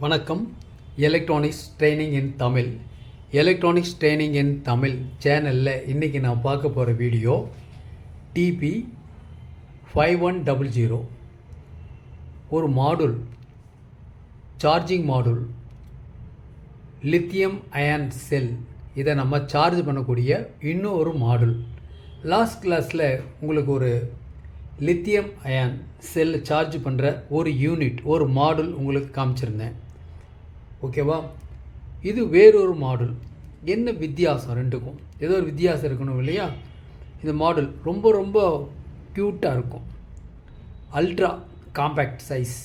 வணக்கம். Electronics training in Tamil. Electronics training in Tamil சேனலில் இன்றைக்கி நான் பார்க்க போகிற வீடியோ டிபி 5100 ஒரு module, charging module, lithium ion cell. இதை நம்ம சார்ஜ் பண்ணக்கூடிய இன்னும் ஒரு மாடுல். லாஸ்ட் கிளாஸில் உங்களுக்கு ஒரு லித்தியம் அயான் செல் சார்ஜ் பண்ணுற ஒரு யூனிட், ஒரு மாடுல் உங்களுக்கு காமிச்சிருந்தேன். ஓகேவா? இது வேறொரு மாடுல். என்ன வித்தியாசம் ரெண்டுக்கும்? ஏதோ ஒரு வித்தியாசம் இருக்கணும் இல்லையா? இந்த மாடுல் ரொம்ப ரொம்ப க்யூட்டாக இருக்கும். Ultra compact size.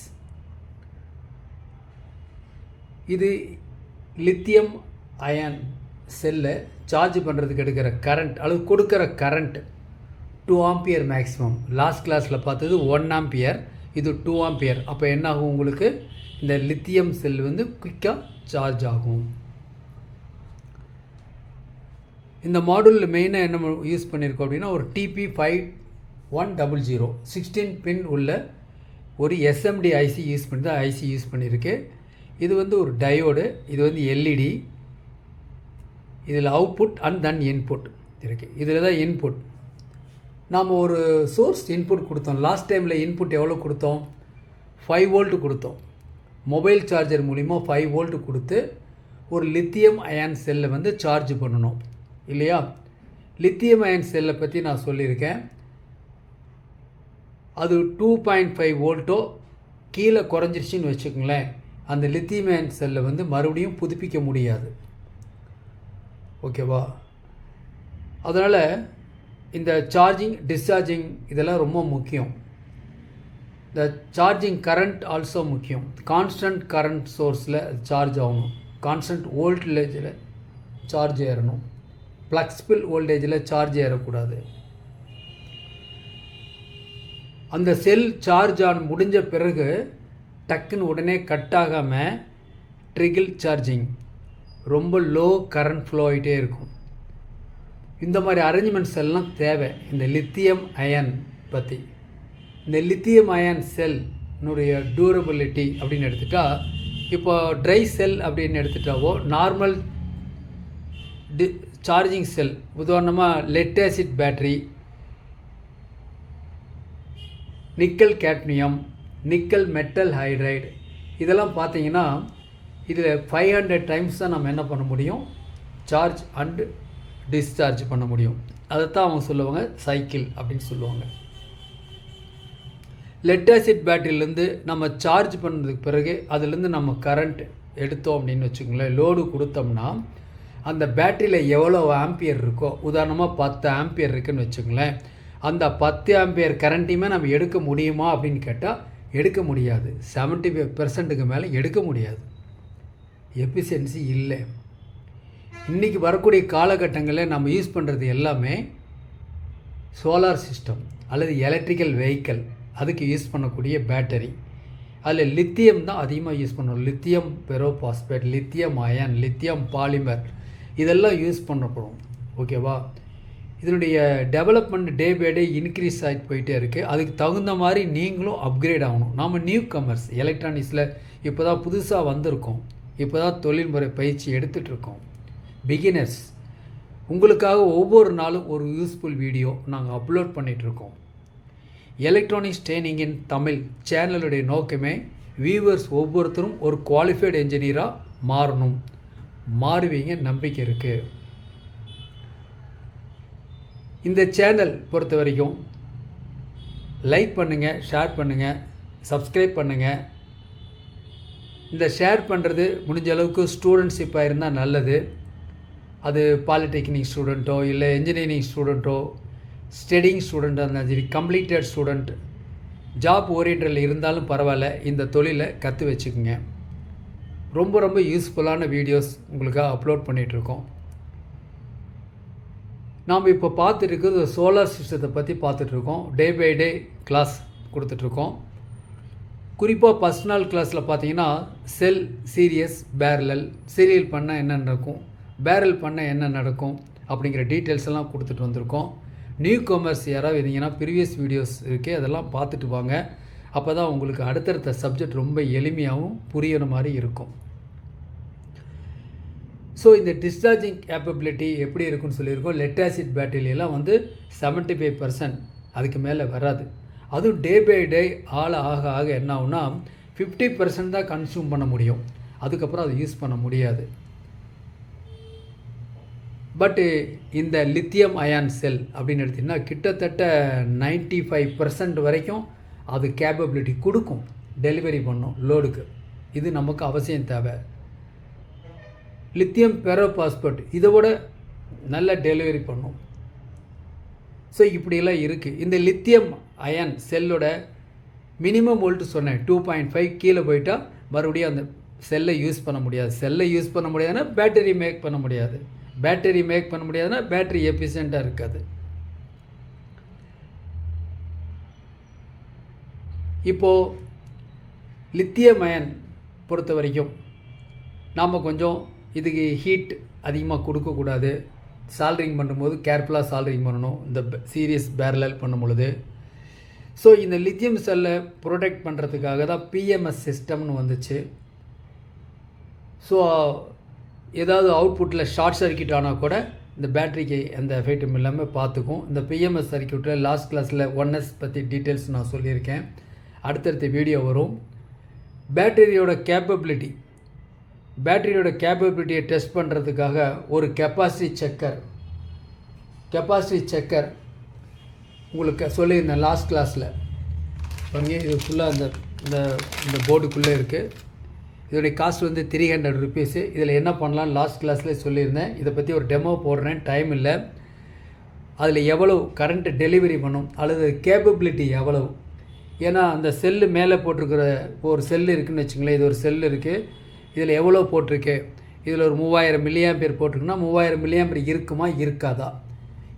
இது லித்தியம் அயான் செல்லை சார்ஜ் பண்ணுறதுக்கு எடுக்கிற கரண்ட் அல்லது கொடுக்குற கரண்ட் 2 ஆம்பியர் மேக்ஸிமம். லாஸ்ட் கிளாஸில் பார்த்தது 1 ஆம்பியர், இது 2 ஆம்பியர். அப்போ என்ன ஆகும்? உங்களுக்கு இந்த லித்தியம் செல் குயிக்காக சார்ஜ் ஆகும். இந்த மாடுலில் மெயினாக என்ன யூஸ் பண்ணியிருக்கோம் அப்படின்னா, ஒரு டிபி 5100 16 பின் உள்ள ஒரு எஸ்எம்டி ஐசி யூஸ் பண்ணி தான் ஐசி யூஸ் பண்ணியிருக்கு. இது ஒரு டயோடு, இது எல்இடி. இதில் அவுட்புட் அண்ட் தென் இன்புட் இருக்குது. இதில் தான் இன்புட். நாம் ஒரு சோர்ஸ் இன்புட் கொடுத்தோம். லாஸ்ட் டைமில் இன்புட் எவ்வளோ கொடுத்தோம்? 5 வோல்ட் கொடுத்தோம். மொபைல் சார்ஜர் மூலிமா 5 வோல்ட் கொடுத்து ஒரு லித்தியம் அயான் செல்லை சார்ஜ் பண்ணணும் இல்லையா? லித்தியம் அயான் செல்லை பற்றி நான் சொல்லியிருக்கேன். அது 2.5 வோல்ட்டோ கீழே குறைஞ்சிருச்சின்னு வச்சுக்கோங்களேன், அந்த லித்தியம் அயான் செல்லை மறுபடியும் புதுப்பிக்க முடியாது. ஓகேவா? அதனால் இந்த சார்ஜிங் டிஸ்சார்ஜிங் இதெல்லாம் ரொம்ப முக்கியம். இந்த சார்ஜிங் கரண்ட் ஆல்சோ முக்கியம். கான்ஸ்டன்ட் கரண்ட் சோர்ஸில் சார்ஜ் ஆகணும். கான்ஸ்டன்ட் வோல்டேஜில் சார்ஜ் ஏறணும். ஃப்ளெக்சிபிள் வோல்டேஜில் சார்ஜ் ஏறக்கூடாது. அந்த செல் சார்ஜ் ஆன முடிஞ்ச பிறகு டக்குன்னு உடனே கட் ஆகாமல் ட்ரிகிள் சார்ஜிங், ரொம்ப லோ கரண்ட் ஃப்ளோ ஆகிட்டே இருக்கும். இந்த மாதிரி அரேஞ்ச்மெண்ட்ஸ் எல்லாம் தேவை இந்த லித்தியம் அயன் பற்றி. இந்த லித்தியம் அயான் செல்னுடைய டியூரபிலிட்டி அப்படின்னு எடுத்துட்டா, இப்போ ட்ரை செல் அப்படின்னு எடுத்துட்டாவோ, நார்மல் சார்ஜிங் செல், உதாரணமாக lead acid battery, nickel cadmium, nickel metal hydride, இதெல்லாம் பார்த்தீங்கன்னா இதில் 500 டைம்ஸ் தான் நம்ம என்ன பண்ண முடியும்? சார்ஜ் அண்டு டிஸ்சார்ஜ் பண்ண முடியும். அதைத்தான் அவங்க சொல்லுவாங்க சைக்கிள் அப்படின்னு சொல்லுவாங்க. லெட் ஆசிட் பேட்டரியிலேருந்து நம்ம சார்ஜ் பண்ணதுக்கு பிறகு அதுலேருந்து நம்ம கரண்ட் எடுத்தோம் அப்படின்னு வச்சுக்கோங்களேன், லோடு கொடுத்தோம்னா அந்த பேட்டரியில் எவ்வளோ ஆம்பியர் இருக்கோ, உதாரணமாக 10 ஆம்பியர் இருக்குதுன்னு வச்சுக்கோங்களேன், அந்த 10 ஆம்பியர் கரண்ட்டையுமே நம்ம எடுக்க முடியுமா அப்படின்னு கேட்டால் எடுக்க முடியாது. 75% மேலே எடுக்க முடியாது. எஃபிஷியன்சி இல்லை. இன்றைக்கி வரக்கூடிய காலகட்டங்களில் நம்ம யூஸ் பண்ணுறது எல்லாமே சோலார் சிஸ்டம் அல்லது எலக்ட்ரிக்கல் வெஹிக்கல், அதுக்கு யூஸ் பண்ணக்கூடிய பேட்டரி. அதில் லித்தியம் தான் அதிகமாக யூஸ் பண்ணுறோம். Lithium ferrophosphate, lithium ion, lithium polymer, இதெல்லாம் யூஸ் பண்ணப்படும். ஓகேவா? இதனுடைய development day by day increase ஆகிட்டு போயிட்டே இருக்குது. அதுக்கு தகுந்த மாதிரி நீங்களும் அப்கிரேட் ஆகணும். நாம் நியூ கமர்ஸ் எலக்ட்ரானிக்ஸில் இப்போ தான் புதுசாக வந்திருக்கோம். இப்போ தான் தொழில்முறை பயிற்சி எடுத்துகிட்ருக்கோம். பிகினர்ஸ், உங்களுக்காக ஒவ்வொரு நாளும் ஒரு யூஸ்ஃபுல் வீடியோ நாங்கள் அப்லோட் பண்ணிகிட்ருக்கோம். எலக்ட்ரானிக்ஸ் ட்ரைனிங் இன் தமிழ் சேனலுடைய நோக்கமே வியூவர்ஸ் ஒவ்வொருத்தரும் ஒரு குவாலிஃபைடு என்ஜினியராக மாறணும். மாறுவீங்க, நம்பிக்கை இருக்குது. இந்த சேனல் பொறுத்த வரைக்கும் லைக் பண்ணுங்கள், ஷேர் பண்ணுங்கள், சப்ஸ்கிரைப் பண்ணுங்கள். இந்த ஷேர் பண்ணுறது முடிஞ்ச அளவுக்கு ஸ்டூடெண்ட்ஷிப்பாக இருந்தால் நல்லது. அது பாலிடெக்னிக் ஸ்டூடெண்ட்டோ இல்லை இன்ஜினியரிங் ஸ்டூடெண்ட்டோ, ஸ்டடிங் ஸ்டூடெண்ட்டாக இருந்தாலும் சரி, கம்ப்ளீட்டட் ஸ்டூடெண்ட், ஜாப் ஓரியன்டில் இருந்தாலும் பரவாயில்ல, இந்த தொழிலை கற்று வச்சுக்கோங்க. ரொம்ப ரொம்ப யூஸ்ஃபுல்லான வீடியோஸ் உங்களுக்காக அப்லோட் பண்ணிகிட்ருக்கோம். நாம் இப்போ பார்த்துட்டு சோலார் சிஸ்டத்தை பற்றி பார்த்துட்ருக்கோம். டே பை டே கிளாஸ் கொடுத்துட்ருக்கோம். குறிப்பாக ஃபஸ்ட் நாள் கிளாஸில் பார்த்தீங்கன்னா செல், சீரியஸ், பேரலல், சீரியல் பண்ணால் என்ன நடக்கும், பேரல் பண்ணால் என்ன நடக்கும் அப்படிங்கிற டீட்டெயில்ஸ் எல்லாம் கொடுத்துட்டு வந்திருக்கோம். நியூ கமர்ஸ் யாராவது இருந்தீங்கன்னா ப்ரீவியஸ் வீடியோஸ் இருக்குது, அதெல்லாம் பார்த்துட்டு வாங்க. அப்போ தான் உங்களுக்கு அடுத்தடுத்த சப்ஜெக்ட் ரொம்ப எளிமையாகவும் புரியிற மாதிரி இருக்கும். ஸோ இந்த டிஸ்சார்ஜிங் கேப்பபிலிட்டி எப்படி இருக்குன்னு சொல்லியிருக்கோம். லெட் ஆசிட் பேட்டரியெல்லாம் வந்து 75% அதுக்கு மேலே வராது. அதுவும் டே பை டே ஆக ஆக என்ன ஆகுனா 50% தான் கன்சியூம் பண்ண முடியும். அதுக்கப்புறம் அதை யூஸ் பண்ண முடியாது. பட்டு இந்த லித்தியம் அயான் செல் அப்படின்னு எடுத்திங்கன்னா கிட்டத்தட்ட 95% வரைக்கும் அது கேப்பபிலிட்டி கொடுக்கும், டெலிவரி பண்ணும் லோடுக்கு. இது நமக்கு அவசியம் தேவை. லித்தியம் பெரோபாஸ்பேட் இதை விட நல்ல டெலிவரி பண்ணும். ஸோ இப்படியெல்லாம் இருக்குது. இந்த லித்தியம் அயன் செல்லோட மினிமம் வோல்ட் சொன்னேன் 2.5 கீழே போயிட்டால் மறுபடியும் அந்த செல்லை யூஸ் பண்ண முடியாது. செல்லை யூஸ் பண்ண முடியாதுன்னா பேட்டரி மேக் பண்ண முடியாது. பேட்டரி மேக் பண்ண முடியாதுன்னா பேட்டரி எஃபிஷியண்ட்டாக இருக்காது. இப்போது லித்தியம் அயன் பொறுத்த வரைக்கும் நாம் கொஞ்சம் இதுக்கு ஹீட் அதிகமாக கொடுக்கக்கூடாது. சால்ட்ரிங் பண்ணும்போது கேர்ஃபுல்லாக சால்ட்ரிங் பண்ணணும், இந்த சீரியஸ் பேரலல் பண்ணும் பொழுது. ஸோ இந்த லித்தியம் செல்லை ப்ரொடெக்ட் பண்ணுறதுக்காக தான் பிஎம்எஸ் சிஸ்டம்னு வந்துச்சு. ஸோ ஏதாவது அவுட்புட்டில் ஷார்ட் சர்க்கியூட் ஆனால் கூட இந்த பேட்டரிக்கு எந்த எஃபெக்டும் இல்லாமல் பார்த்துக்கும். இந்த பிஎம்எஸ் சர்க்கியூட்டில் லாஸ்ட் கிளாஸில் 1S பற்றி டீட்டெயில்ஸ் நான் சொல்லியிருக்கேன். அடுத்தடுத்த வீடியோ வரும். பேட்டரியோட கேப்பபிலிட்டியை டெஸ்ட் பண்ணுறதுக்காக ஒரு கெப்பாசிட்டி செக்கர் உங்களுக்கு சொல்லியிருந்தேன் லாஸ்ட் கிளாஸில். பாருங்க, இது ஃபுல்லாக இந்த போர்டுக்குள்ளே இருக்குது. இதோடைய காஸ்ட் வந்து 300 ருபீஸு. இதில் என்ன பண்ணலான்னு லாஸ்ட் கிளாஸில் சொல்லியிருந்தேன். இதை பற்றி ஒரு டெமோ போடுறேன், டைம் இல்லை. அதில் எவ்வளவு கரண்ட்டு டெலிவரி பண்ணும் அல்லது கேப்பபிலிட்டி எவ்வளவு. ஏன்னா அந்த செல்லு மேலே போட்டிருக்கிற ஒரு செல்லு இருக்குதுன்னு வச்சுங்களேன். இது ஒரு செல்லு இருக்குது. இதில் எவ்வளோ போட்டிருக்கு, இதில் ஒரு 3000 mAh போட்டிருக்குன்னா 3000 mAh இருக்குமா இருக்காதா?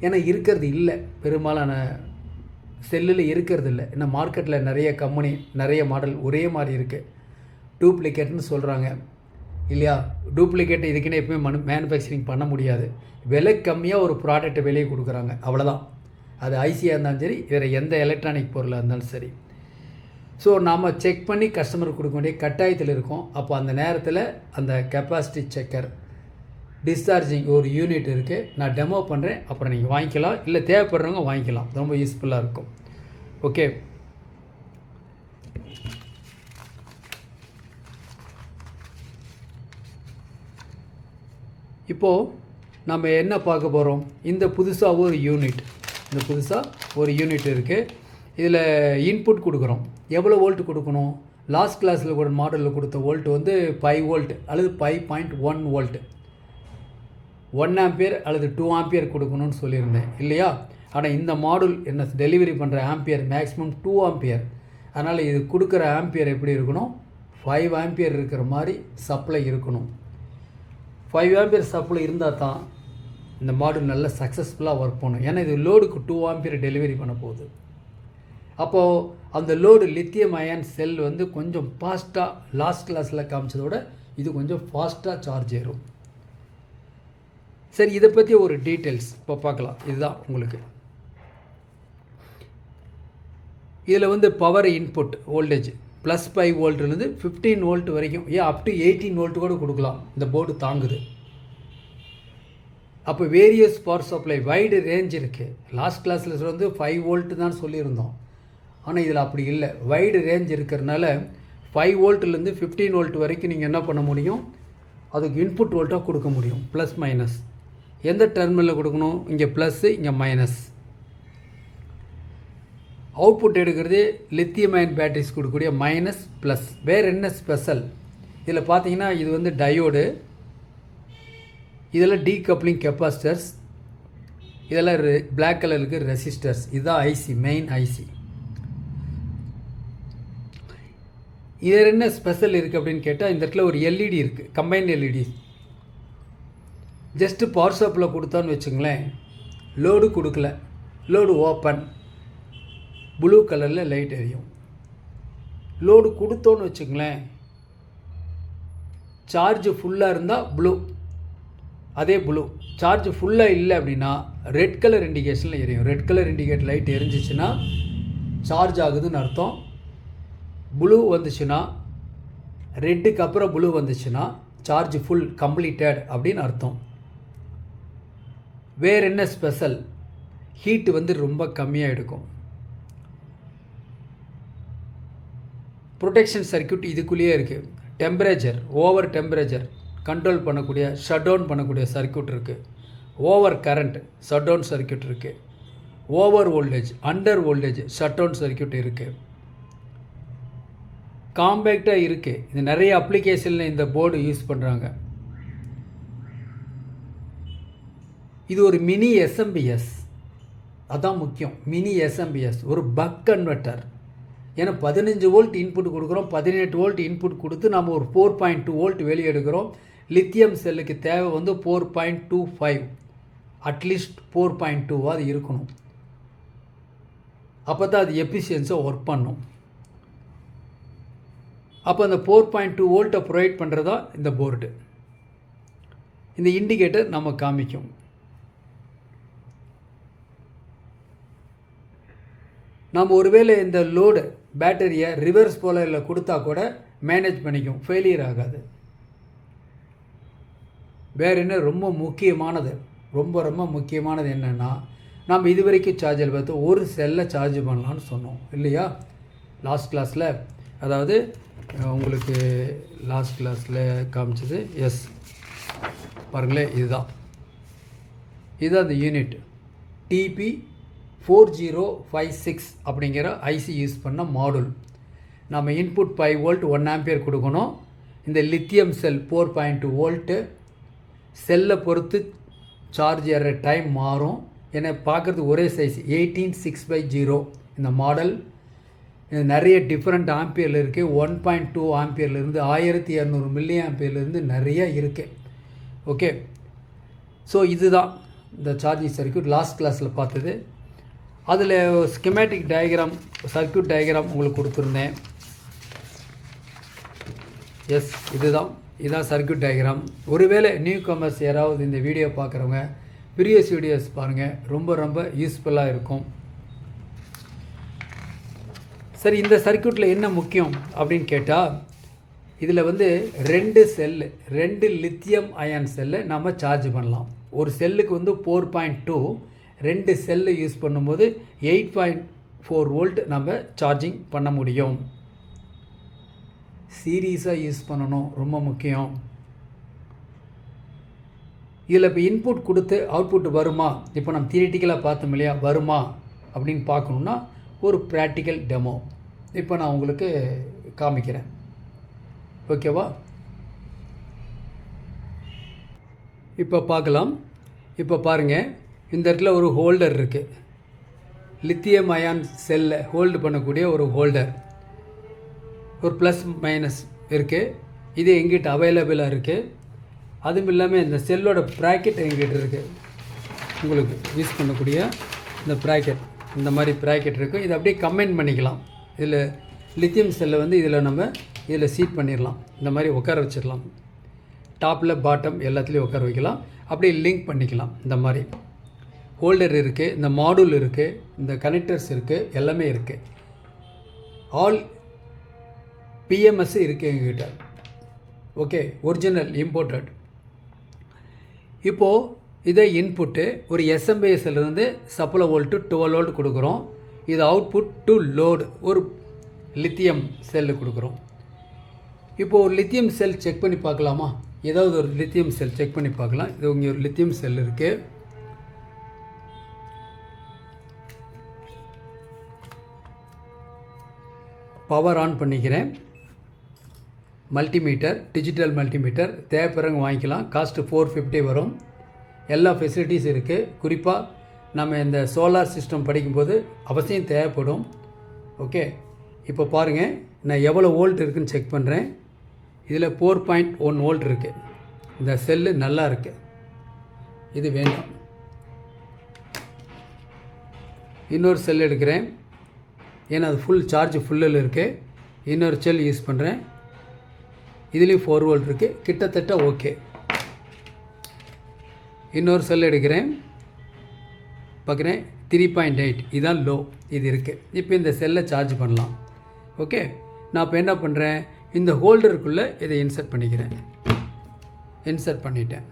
ஏன்னா இருக்கிறது இல்லை, பெரும்பாலான செல்லில் இருக்கிறது இல்லை. ஏன்னா மார்க்கெட்டில் நிறைய கம்பெனி நிறைய மாடல் ஒரே மாதிரி இருக்குது. டூப்ளிகேட்னு சொல்கிறாங்க இல்லையா? டூப்ளிகேட் இதுக்குன்னு எப்பவுமே மேனுஃபேக்சரிங் பண்ண முடியாது. விலை கம்மியாக ஒரு ப்ராடக்ட்டை வெளியே கொடுக்குறாங்க, அவ்வளோதான். அது ஐசியாக இருந்தாலும் சரி, வேறு எந்த எலக்ட்ரானிக் பொருளாக இருந்தாலும் சரி. ஸோ நாம் செக் பண்ணி கஸ்டமருக்கு கொடுக்க வேண்டிய கட்டாயத்தில் இருக்கும். அப்போ அந்த நேரத்தில் அந்த கெப்பாசிட்டி செக்கர் டிஸ்சார்ஜிங் ஒரு யூனிட் இருக்குது, நான் டெமோ பண்ணுறேன். அப்புறம் நீங்கள் வாங்கிக்கலாம், இல்லை தேவைப்படுறவங்க வாங்கிக்கலாம். ரொம்ப யூஸ்ஃபுல்லாக இருக்கும். ஓகே, இப்போது நம்ம என்ன பார்க்க போகிறோம்? இந்த புதுசாக ஒரு யூனிட் இருக்குது. இதில் இன்புட் கொடுக்குறோம். எவ்வளோ வோல்ட் கொடுக்கணும்? லாஸ்ட் கிளாஸில் கூட மாடலில் கொடுத்த வோல்ட் வந்து 5 வோல்ட் அல்லது 5.1 வோல்ட், 1 ஆம்பியர் அல்லது 2 ஆம்பியர் கொடுக்கணும்னு சொல்லியிருந்தேன் இல்லையா? ஆனால் இந்த மாடல் என்ன டெலிவரி பண்ணுற ஆம்பியர் மேக்ஸிமம் 2 ஆம்பியர். அதனால் இது கொடுக்குற ஆம்பியர் எப்படி இருக்கணும்? 5 ஆம்பியர் இருக்கிற மாதிரி சப்ளை இருக்கணும். 5 ஆம்பியர் சப்ளை இருந்தால் தான் இந்த மாடல் நல்ல சக்ஸஸ்ஃபுல்லாக ஒர்க் பண்ணும். ஏன்னா இது லோடுக்கு 2 ஆம்பியர் டெலிவரி பண்ண போகுது. அப்போது அந்த லோடு லித்தியம் அயன் செல் வந்து கொஞ்சம் ஃபாஸ்ட்டாக, லாஸ்ட் கிளாஸில் காமிச்சதோட இது கொஞ்சம் ஃபாஸ்ட்டாக சார்ஜ் ஏறும். சரி, இதை பற்றி ஒரு டீட்டெயில்ஸ் இப்போ பார்க்கலாம். இதுதான் உங்களுக்கு இதில் வந்து பவர் இன்புட் வோல்டேஜ் +5 வோல்ட்லேருந்து 15 வோல்ட் வரைக்கும், ஏன் அப் டு 18 வோல்ட் கூட கொடுக்கலாம். இந்த போர்டு தாங்குது. அப்போ various power supply wide range இருக்குது. லாஸ்ட் கிளாஸில் வந்து 5 வோல்ட் தான் சொல்லியிருந்தோம். ஆனால் இதில் அப்படி இல்லை, வைடு ரேஞ்ச் இருக்கிறதுனால 5 வோல்ட்லேருந்து 15 வோல்ட் வரைக்கும் நீங்கள் என்ன பண்ண முடியும்? அதுக்கு இன்புட் வோல்ட்டாக கொடுக்க முடியும். ப்ளஸ் மைனஸ் எந்த டெர்மினலில் கொடுக்கணும்? இங்கே ப்ளஸ்ஸு, இங்கே மைனஸ். அவுட்புட் எடுக்கிறது லித்தியம் அயன் பேட்டரிஸ் கொடுக்கக்கூடிய மைனஸ் ப்ளஸ். வேறு என்ன ஸ்பெஷல் இதில் பார்த்தீங்கன்னா, இது வந்து டயோடு, இதெல்லாம் டீகப்ளிங் கெப்பாசிட்டர்ஸ், இதெல்லாம் பிளாக் கலருக்கு ரெசிஸ்டர்ஸ். இதுதான் ஐசி, மெயின் ஐசி. இதில் என்ன ஸ்பெஷல் இருக்குது அப்படின்னு கேட்டால், இந்த இடத்துல ஒரு எல்இடி இருக்குது, combined LED. Just power supply கொடுத்தான்னு வச்சுங்களேன், லோடு கொடுக்கல, லோடு ஓப்பன், ப்ளூ கலரில் லைட் எரியும். லோடு கொடுத்தோன்னு வச்சுங்களேன், சார்ஜ் ஃபுல்லாக இருந்தால் ப்ளூ, அதே ப்ளூ. சார்ஜ் ஃபுல்லாக இல்லை அப்படின்னா ரெட் கலர் இண்டிகேஷனில் எரியும். ரெட் கலர் இண்டிகேட் லைட் எரிஞ்சிச்சுன்னா சார்ஜ் ஆகுதுன்னு அர்த்தம். ப்ளூ வந்துச்சுன்னா, ரெட்டுக்கு அப்புறம் ப்ளூ வந்துச்சுன்னா சார்ஜ் ஃபுல் கம்ப்ளீட்டட் அப்படின்னு அர்த்தம். வேறு என்ன ஸ்பெஷல்? ஹீட் வந்து ரொம்ப கம்மியாக எடுக்கும். ப்ரொடெக்ஷன் சர்க்யூட் இதுக்குள்ளேயே இருக்குது. டெம்பரேச்சர், ஓவர் டெம்பரேச்சர் கண்ட்ரோல் பண்ணக்கூடிய, ஷட் டவுன் பண்ணக்கூடிய சர்க்யூட் இருக்குது. Over current shut down circuit இருக்குது. Over voltage, under voltage shut down circuit இருக்குது. காம்பேக்டாக இருக்குது. இது நிறைய அப்ளிகேஷனில் இந்த போர்டு யூஸ் பண்ணுறாங்க. இது ஒரு மினி எஸ்எம்பிஎஸ், அதான் முக்கியம். மினி எஸ்எம்பிஎஸ் ஒரு பக் கன்வெர்ட்டர். ஏன்னா 15 வோல்ட் இன்புட் கொடுக்குறோம், 18 வோல்ட் இன்புட் கொடுத்து நம்ம ஒரு 4.2 வோல்ட் வெளியே எடுக்கிறோம். லித்தியம் செல்லுக்கு தேவை வந்து 4.25, அட்லீஸ்ட் 4.2வாது இருக்கணும். அப்போ தான் அது எஃபிஷியன்ஸாக ஒர்க் பண்ணும். அப்போ அந்த 4.2 வோல்ட்டை ப்ரொவைட் பண்ணுறதா இந்த போர்டு. இந்த இண்டிகேட்டர் நம்ம காமிக்கும். நம்ம ஒருவேளை இந்த லோடு பேட்டரியை ரிவர்ஸ் போலரில் கொடுத்தா கூட மேனேஜ் பண்ணிக்கும், ஃபெயிலியர் ஆகாது. வேறு என்ன ரொம்ப முக்கியமானது, ரொம்ப முக்கியமானது என்னென்னா, நம்ம இது வரைக்கும் சார்ஜர் பார்த்து ஒரு செல்லை சார்ஜ் பண்ணலான்னு சொன்னோம் இல்லையா லாஸ்ட் கிளாஸில். அதாவது உங்களுக்கு லாஸ்ட் கிளாஸில் காமிச்சது. எஸ், பாருங்களேன், இதுதான் அந்த யூனிட் TP4056 அப்படிங்கிற ஐசி யூஸ் பண்ண மாடுல். நம்ம இன்புட் 5 வோல்ட் 1 ஆம்பியர் கொடுக்கணும். இந்த லித்தியம் செல் 4.2 வோல்ட்டு. செல்லை பொறுத்து சார்ஜ் ஏற டைம் மாறும். ஏன்னா பார்க்குறது ஒரே சைஸ் 186/0 இந்த மாடல். நிறைய டிஃப்ரெண்ட் ஆம்பியரில் இருக்குது. 1.2 ஆம்பியர்லேருந்து 1200 மில்லி ஆம்பியர்லேருந்து நிறைய இருக்குது. ஓகே, ஸோ இதுதான் இந்த சார்ஜிங் சர்க்யூட் லாஸ்ட் கிளாஸில் பார்த்தது. அதில் ஸ்கெமேட்டிக் டயக்ராம், சர்க்யூட் டயக்ராம் உங்களுக்கு கொடுத்துருந்தேன். எஸ், இதுதான் சர்க்யூட் டயக்ராம். ஒருவேளை நியூ கமர்ஸ் யாராவது இந்த வீடியோ பார்க்குறவங்க ப்ரீவியஸ் வீடியோஸ் பாருங்கள், ரொம்ப யூஸ்ஃபுல்லாக இருக்கும். சரி, இந்த சர்க்யூட்டில் என்ன முக்கியம் அப்படின்னு கேட்டால், இதில் வந்து 2 லித்தியம் அயான் செல்லை நம்ம சார்ஜ் பண்ணலாம். ஒரு செல்லுக்கு வந்து 4.2, 2 செல்லு யூஸ் பண்ணும்போது 8.4 வோல்ட் நம்ம சார்ஜிங் பண்ண முடியும். சீரியஸாக யூஸ் பண்ணணும், ரொம்ப முக்கியம். இதில் இப்போ இன்புட் கொடுத்து அவுட்புட் வருமா, இப்போ நம்ம தியரிட்டிக்கலாக பார்த்தோம் இல்லையா, வருமா அப்படின்னு பார்க்கணுன்னா ஒரு ப்ராக்டிக்கல் டெமோ இப்போ நான் உங்களுக்கு காமிக்கிறேன். ஓகேவா? இப்போ பார்க்கலாம். இப்போ பாருங்கள், இந்த இடத்துல ஒரு ஹோல்டர் இருக்குது. லித்தியம் அயான் செல்லை ஹோல்டு பண்ணக்கூடிய ஒரு ஹோல்டர், ஒரு ப்ளஸ் மைனஸ் இருக்குது. இது எங்கிட்ட அவைலபிளாக இருக்குது. அதுவும் இல்லாமல் இந்த செல்லோட ப்ராக்கெட் எங்கிட்ட இருக்குது. உங்களுக்கு யூஸ் பண்ணக்கூடிய இந்த ப்ராக்கெட், இந்த மாதிரி ப்ராக்கெட் இருக்குது. இதை அப்படியே கம்பைன் பண்ணிக்கலாம். இதில் லித்தியம் செல்லை வந்து இதில் சீட் பண்ணிடலாம். இந்த மாதிரி உட்கார வச்சிடலாம். டாப்பில் பாட்டம் எல்லாத்துலேயும் உட்கார வைக்கலாம். அப்படியே லிங்க் பண்ணிக்கலாம். இந்த மாதிரி ஹோல்டர் இருக்குது, இந்த மாடுல் இருக்குது, இந்த கனெக்டர்ஸ் இருக்குது, எல்லாமே இருக்குது. ஆல் பிஎம்எஸ் இருக்குது எங்ககிட்ட. Okay, original imported. இப்போது இதை இன்புட்டு ஒரு எஸ்எம்பிஎஸ்லேருந்து சப்ளை வோல்ட்டு 12 வோல்ட் கொடுக்குறோம். இது அவுட்புட் டு லோடு ஒரு லித்தியம் செல்லு கொடுக்குறோம். இப்போது ஒரு லித்தியம் செல் செக் பண்ணி பார்க்கலாமா? ஏதாவது ஒரு லித்தியம் செல் செக் பண்ணி பார்க்கலாம். இது இங்கே ஒரு லித்தியம் செல் இருக்குது. பவர் ஆன் பண்ணிக்கிறேன். மல்டிமீட்டர், டிஜிட்டல் மல்டிமீட்டர் தேவைப்படுறவங்க வாங்கிக்கலாம். காஸ்ட்டு 450 வரும். எல்லா ஃபெசிலிட்டிஸ் இருக்குது. குறிப்பாக நம்ம இந்த சோலார் சிஸ்டம் படிக்கும்போது அவசியம் தேவைப்படும். ஓகே, இப்போ பாருங்கள், நான் எவ்வளோ வோல்ட் இருக்குதுன்னு செக் பண்ணுறேன். இதில் 4.1 வோல்ட் இருக்குது. இந்த செல்லு நல்லா இருக்குது. இது வேண்டாம். இன்னொரு செல் எடுக்கிறேன், ஏன்னா அது ஃபுல் சார்ஜ் ஃபுல்லில் இருக்குது. இன்னொரு செல் யூஸ் பண்ணுறேன். இதுலேயும் 4 வோல்ட் இருக்குது, கிட்டத்தட்ட ஓகே. இன்னொரு செல் எடுக்கிறேன், பார்க்குறேன் 3.8, இதுதான் லோ, இது இருக்குது. இப்போ இந்த செல்லை சார்ஜ் பண்ணலாம். ஓகே, நான் இப்போ என்ன பண்ணுறேன், இந்த ஹோல்டருக்குள்ளே இதை இன்சர்ட் பண்ணிக்கிறேன். இன்சர்ட் பண்ணிட்டேன்.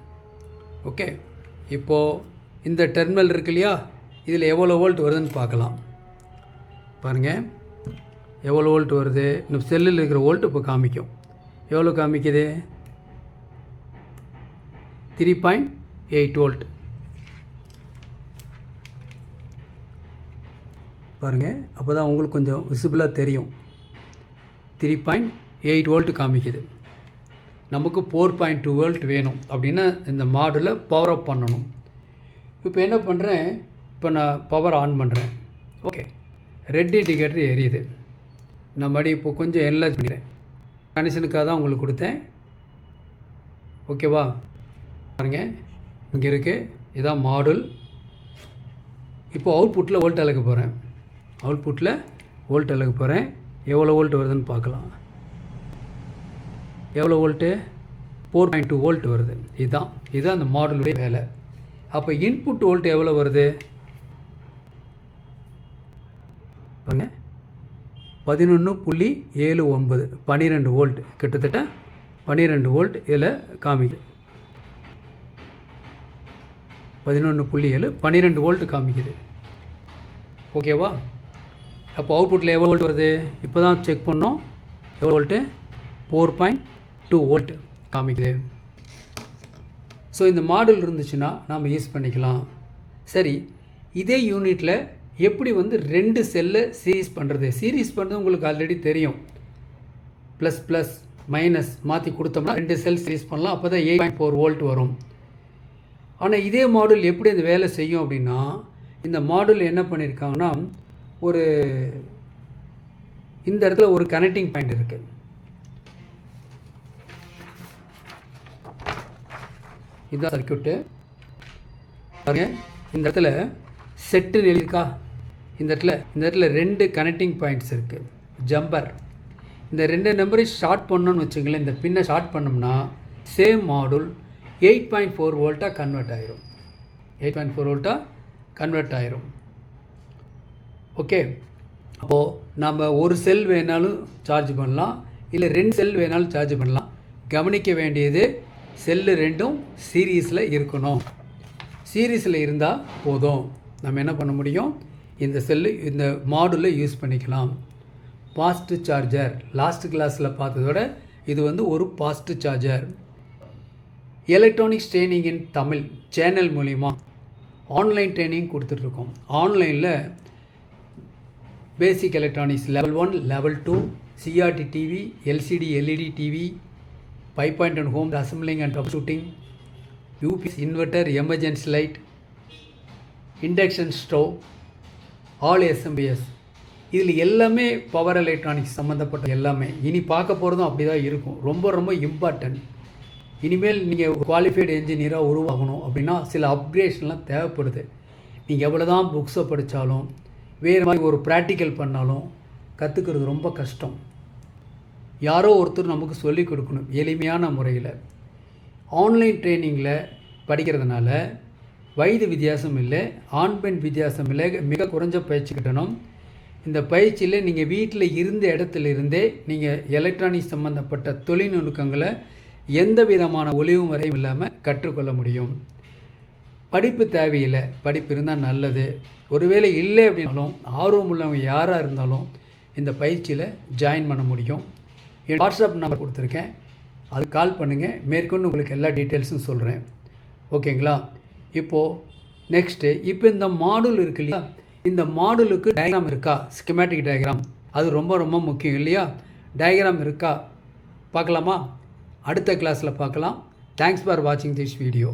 ஓகே, இப்போது இந்த டெர்மினல் இருக்கு இல்லையா, இதில் எவ்வளோ வோல்ட் வருதுன்னு பார்க்கலாம். பாருங்கள் எவ்வளோ வோல்ட் வருது. இந்த செல்லில் இருக்கிற வோல்ட் இப்போ காமிக்கும். எவ்வளோ காமிக்குது? 3.8 வோல்ட். பாருங்கள், அப்போ தான் உங்களுக்கு கொஞ்சம் விசிபிளாக தெரியும். 3.8 வோல்ட் காமிக்குது. நமக்கு 4.2 வோல்ட் வேணும் அப்படின்னா இந்த மாடுலை பவர் அப் பண்ணணும். இப்போ என்ன பண்ணுறேன், இப்போ நான் பவர் ஆன் பண்ணுறேன். ஓகே, ரெட் இண்டிகேட்டர் எரியுது. நான் மறுபடியும் இப்போ கொஞ்சம் என்லார்ஜ் பண்ணிக்கிறேன். கனெக்ஷனுக்காக தான் உங்களுக்கு கொடுத்தேன். ஓகேவா? பாருங்கள், இங்கே இருக்குது, இதான் மாடுல். இப்போ அவுட்புட்டில் வோல்ட் அளக்க போகிறேன். அவுட்புட்டில் வோல்ட் அளக்க போகிறேன். எவ்வளோ வோல்ட் வருதுன்னு பார்க்கலாம். எவ்வளோ வோல்ட்டு? 4.2 வோல்ட் வருது. இதுதான் அந்த மாடுலுடைய வேலை. அப்போ இன்புட் வோல்ட் எவ்வளோ வருது பாருங்க, 11.79 12 வோல்ட், கிட்டத்தட்ட 12 வோல்ட் இதில் காமிக்குது. 11.7 12 வோல்ட் காமிக்குது. ஓகேவா? அப்போ அவுட்புட்டில் எவ்வளோ வோல்ட் வருது இப்போ தான் செக் பண்ணோம். எவ்வளோ வோல்ட்டு? 4.2 வோல்ட் காமிக்குது. ஸோ இந்த மாடல் இருந்துச்சுன்னா நாம் யூஸ் பண்ணிக்கலாம். சரி, இதே யூனிட்டில் எப்படி வந்து 2 செல்லை சீரீஸ் பண்ணுறது? சீரீஸ் பண்ணுறது உங்களுக்கு ஆல்ரெடி தெரியும். ப்ளஸ் ப்ளஸ் மைனஸ் மாற்றி கொடுத்தோம்னா 2 செல் சீரீஸ் பண்ணலாம். அப்போ தான் 8.4 வோல்ட் வரும். ஆனால் இதே மாடல் எப்படி அந்த வேலை செய்யும் அப்படின்னா, இந்த மாடல் என்ன பண்ணியிருக்காங்கன்னா, ஒரு இந்த இடத்துல ஒரு கனெக்டிங் பாயிண்ட் இருக்குது. இதுதான் சர்க்யூட்டு. பாருங்க, இந்த இடத்துல செட்டுன்னு எழுதியிருக்கா. இந்த இடத்துல 2 கனெக்டிங் பாயிண்ட்ஸ் இருக்குது. ஜம்பர். இந்த 2 நம்பரையும் ஷார்ட் பண்ணணும்னு வச்சுங்களேன். இந்த பின்னை ஷார்ட் பண்ணோம்னா சேம் மாடுல் 8.4 வோல்ட்டாக கன்வெர்ட் ஆயிரும். 8.4 வோல்ட்டாக கன்வெர்ட் ஆயிரும். ஓகே, அப்போது நம்ம ஒரு செல் வேணாலும் சார்ஜ் பண்ணலாம், இல்லை 2 செல் வேணாலும் சார்ஜ் பண்ணலாம். கவனிக்க வேண்டியது, செல்லு 2ம் சீரீஸில் இருக்கணும். சீரீஸில் இருந்தால் போதும். நம்ம என்ன பண்ண முடியும், இந்த செல்லு இந்த மாடுலில் யூஸ் பண்ணிக்கலாம். ஃபாஸ்ட் சார்ஜர் லாஸ்ட் கிளாஸில் பார்த்ததோட இது வந்து ஒரு fast charger. Electronics training in Tamil channel மூலிமா ஆன்லைன் ட்ரைனிங் கொடுத்துட்ருக்கோம். ஆன்லைனில் basic electronics level 1 level 2 CRT TV, LCD LED TV, 5.1 home assembling and troubleshooting, UPS inverter, emergency light, induction stove, all SMPS. இதில் எல்லாமே பவர் எலக்ட்ரானிக்ஸ் சம்மந்தப்பட்ட எல்லாமே. இனி பார்க்க போகிறதும் அப்படி தான் இருக்கும். ரொம்ப ரொம்ப இம்பார்ட்டன்ட். இனிமேல் நீங்கள் குவாலிஃபைடு என்ஜினியராக உருவாகணும் அப்படின்னா சில அப்கிரேஷன்லாம் தேவைப்படுது. நீங்கள் எவ்வளோ தான் புக்ஸை படித்தாலும், வேறு மாதிரி ஒரு ப்ராக்டிக்கல் பண்ணாலும் கற்றுக்கிறது ரொம்ப கஷ்டம். யாரோ ஒருத்தர் நமக்கு சொல்லிக் கொடுக்கணும் எளிமையான முறையில். ஆன்லைன் ட்ரைனிங்கில் படிக்கிறதுனால வயது வித்தியாசம் இல்லை, ஆண் பெண் வித்தியாசம் இல்லை, மிக குறைஞ்ச பயிற்சி கட்டணம். இந்த பயிற்சியில் நீங்கள் வீட்டில் இருந்த இடத்துல இருந்தே நீங்கள் எலக்ட்ரானிக்ஸ் சம்மந்தப்பட்ட தொழில்நுட்பங்களை எந்த விதமான ஒளிவு முறையும் இல்லாமல் கற்றுக்கொள்ள முடியும். படிப்பு தேவையில்லை, படிப்பு இருந்தால் நல்லது. ஒருவேளை இல்லை அப்படின்னாலும் ஆர்வம் உள்ளவங்க யாராக இருந்தாலும் இந்த பயிற்சியில் ஜாயின் பண்ண முடியும். என் வாட்ஸ்அப் நம்பர் கொடுத்துருக்கேன், அது கால் பண்ணுங்கள். மேற்கொண்டு உங்களுக்கு எல்லா டீட்டெயில்ஸும் சொல்கிறேன். ஓகேங்களா? இப்போது நெக்ஸ்ட்டு, இப்போ இந்த மாடுல் இருக்கு இல்லையா, இந்த மாடுலுக்கு டயக்ராம் இருக்கா? ஸ்கீமேட்டிக் டயக்ராம், அது ரொம்ப ரொம்ப முக்கியம் இல்லையா? டயக்ராம் இருக்கா பார்க்கலாமா? அடுத்த கிளாஸில் பார்க்கலாம். தேங்க்ஸ் ஃபார் வாட்சிங் திஸ் வீடியோ.